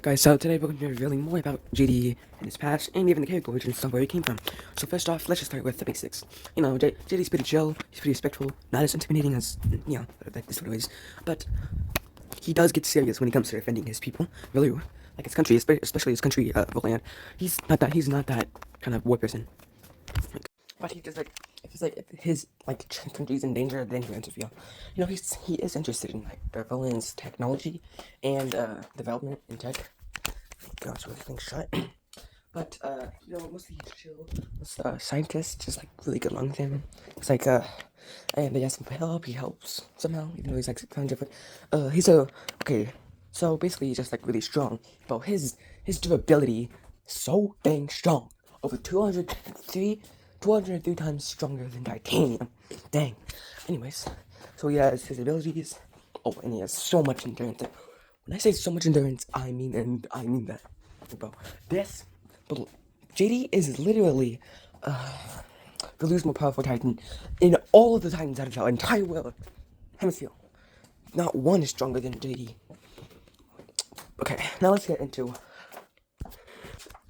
Guys, so today we're going to be revealing more about JD and his past, and even the character origin and stuff where he came from. So first off, let's just start with the basics. You know, JD's pretty chill, he's pretty respectful, not as intimidating as, you know, this sort of is, but he does get serious when it comes to defending his people, really, like his country, especially his country, land. He's not that kind of war person. But he just if his country's in danger, then he interfere. You know, he is interested in like the villain's technology and development in tech. Gosh, really things shut. But you know, mostly he's chill. Most scientists just like really get along with him. It's like and they ask him for help. He helps somehow, even though he's like kind of different. Okay. So basically, he's just like really strong. But his durability so dang strong, over 203 times stronger than titanium. Dang. Anyways, so he has his abilities. Oh, and he has so much endurance. When I say so much endurance, I mean that. Bro, JD is literally the most more powerful Titan in all of the Titans out of the entire world hemisphere. Not one is stronger than JD. Okay, now let's get into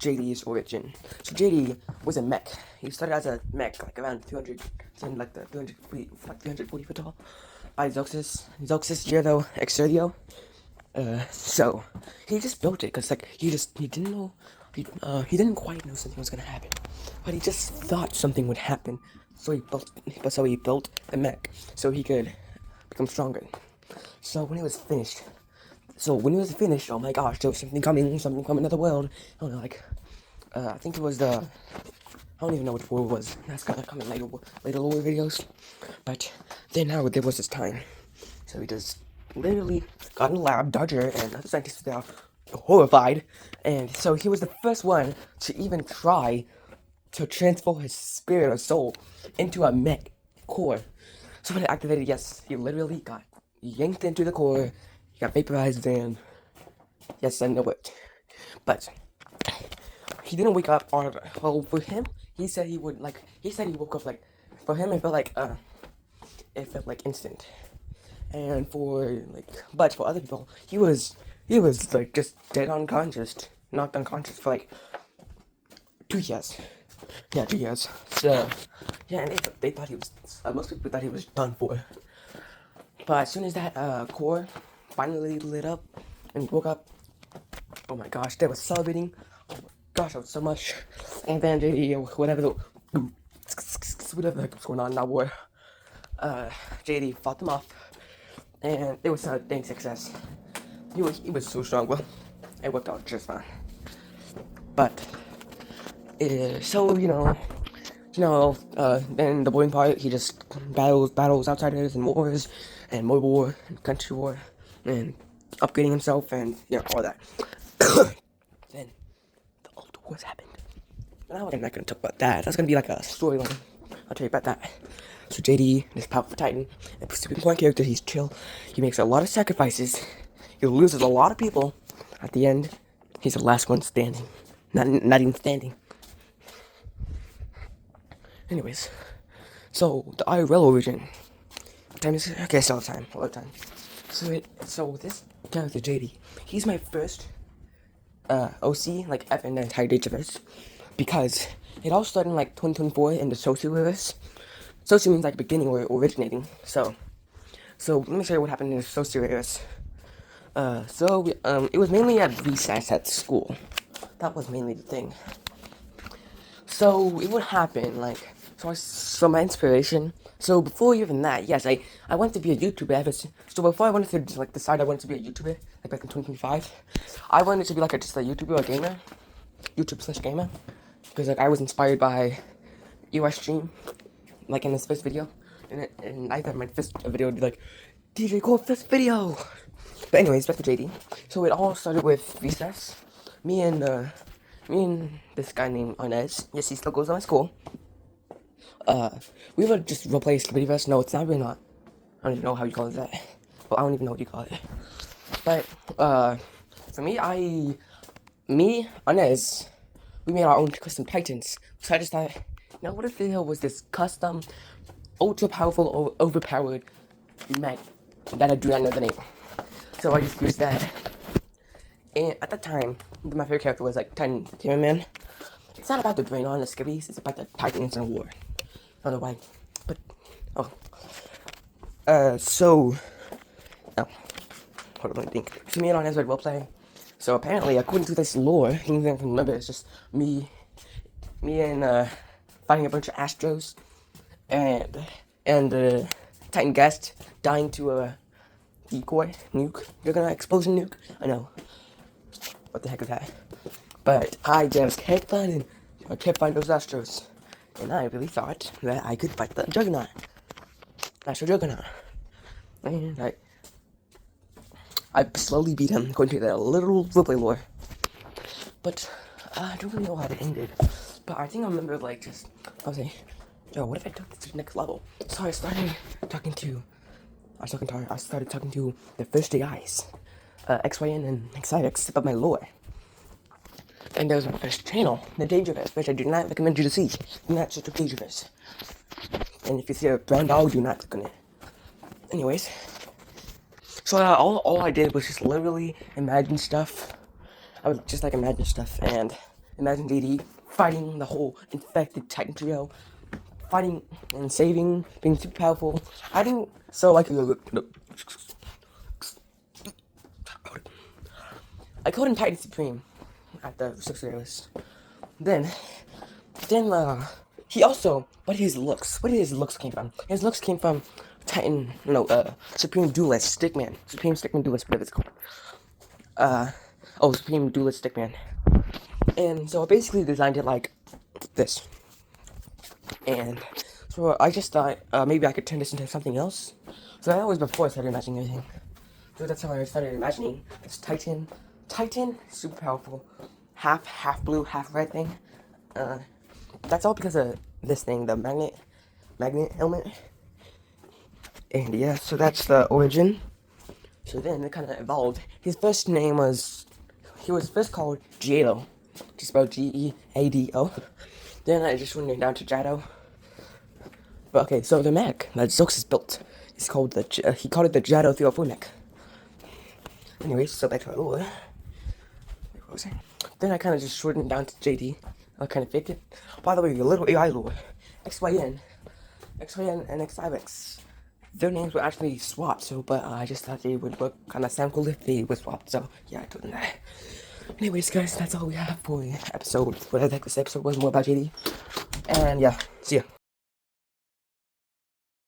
JD's origin. So JD was a mech. He started as a mech, like around 200, something like the 340 foot tall, by Zeuxis Gerdo Exerdio. So he just built it because like he didn't know, he didn't quite know something was gonna happen, but he just thought something would happen. So he built the mech so he could become stronger. So when he was finished, oh my gosh, there was something coming to the world. I don't know, I think it was I don't even know which war it was. That's gonna come in later war videos. But then now there was this time, so he just literally got in the lab. Dodger and other scientists were horrified, and so he was the first one to even try to transfer his spirit or soul into a mech core. So when it activated, yes, he literally got yanked into the core. He got vaporized, and yes, I know it. But he didn't wake up on. Well, for him, he said he would like. He said he woke up like. For him, it felt like instant. And but for other people, he was like just dead unconscious, knocked unconscious for like 2 years. Yeah, 2 years. So yeah, and they thought he was. Most people thought he was done for. But as soon as that core finally lit up and he woke up, oh my gosh, they were celebrating. Oh my gosh, that was so much. And then whatever the heck was going on in that war, JD fought them off, and it was a dang success. He was so strong. Well, it worked out just fine. But so then the boring part, he just battles outsiders and wars and more war and country war and upgrading himself and all that. Then the Ultra Wars happened. Now I'm not gonna talk about that. That's gonna be like a storyline. I'll tell you about that. So JD, this powerful Titan, a super important character. He's chill. He makes a lot of sacrifices. He loses a lot of people. At the end, he's the last one standing. Not even standing. Anyways, so the IRL origin. What time is it? Okay, it's all the time. So this character JD, he's my first OC like ever in the entire DJCL, because it all started in like 2024 in the Socioverse. Socio means like beginning or originating. So let me show you what happened in the Socioverse. It was mainly at recess at school. That was mainly the thing. So it would happen so my inspiration. So before even that, yes, I wanted to be a YouTuber. So before I wanted to decide I wanted to be a YouTuber, like back in 2025, I wanted to be just a YouTuber or gamer, YouTube/gamer, because I was inspired by US Stream, in this first video, and I thought my first video would be DJ Cole first video. But anyways, back to JD. So it all started with recess. Me and this guy named Inez. Yes, he still goes to my school. We would just roleplay Skibbityverse. No, it's not really not. I don't even know how you call it that. Well, I don't even know what you call it. But, for me, Inez, we made our own custom Titans. So I just thought, what if there was this custom, ultra powerful, overpowered mech that I do not know the name. So I just used that. And at the time, my favorite character was like Titan Man. It's not about the brain on the skibbies, it's about the Titans in war. I don't know why. But oh. So oh. Hold on, let me think. So me and on Ezra will play. So apparently, according to this lore, anything I can remember, it's just me and fighting a bunch of Astros and Titan guest dying to a decoy nuke. You're gonna explosion nuke? I know. What the heck is that? But I just kept fighting. I kept fighting those Astros. And I really thought that I could fight the Juggernaut. Astro Juggernaut. And I slowly beat him according to that little roleplay lore. But I don't really know how it ended. But I think I remember I was like, yo, what if I took this to the next level? So I started talking to the first AIs, XYN and XIX about my lore. And there was my first channel, the Dangerverse, which I do not recommend you to see. Do not search for Dangerverse. And if you see a brown dog, do not click on it. Anyways, so all I did was just literally imagine stuff. I would just imagine stuff and imagine DD fighting the whole infected Titan trio, fighting and saving, being super powerful. I didn't I called him Titan Supreme at the 6 list. Then he also, what did his looks came from? His looks came from Titan, Supreme Duelist Stickman, Supreme Stickman Duelist, whatever it's called. Supreme Duelist Stickman. And so I basically designed it like this. And so I just thought maybe I could turn this into something else. So that was before I started imagining everything. So that's how I started imagining this Titan, super powerful, half blue, half red thing. That's all because of this thing, the magnet element. And yeah, so that's the origin. So then it kind of evolved. His first name he was first called Jado, just spelled Geado. Then I just went down to Jado. But okay, so the mech that Zox built is called he called it the Jado 304 mech. Anyways, so back to our lore. What was I? Then I kind of just shortened it down to JD. I kind of faked it. By the way, your little AI lore, XYN and XIVX, their names were actually swapped. So, but I just thought they would look kind of sound cool if they were swapped. So yeah, I told them that. Anyways, guys, that's all we have for the episode. What I think this episode was more about JD. And yeah, see ya.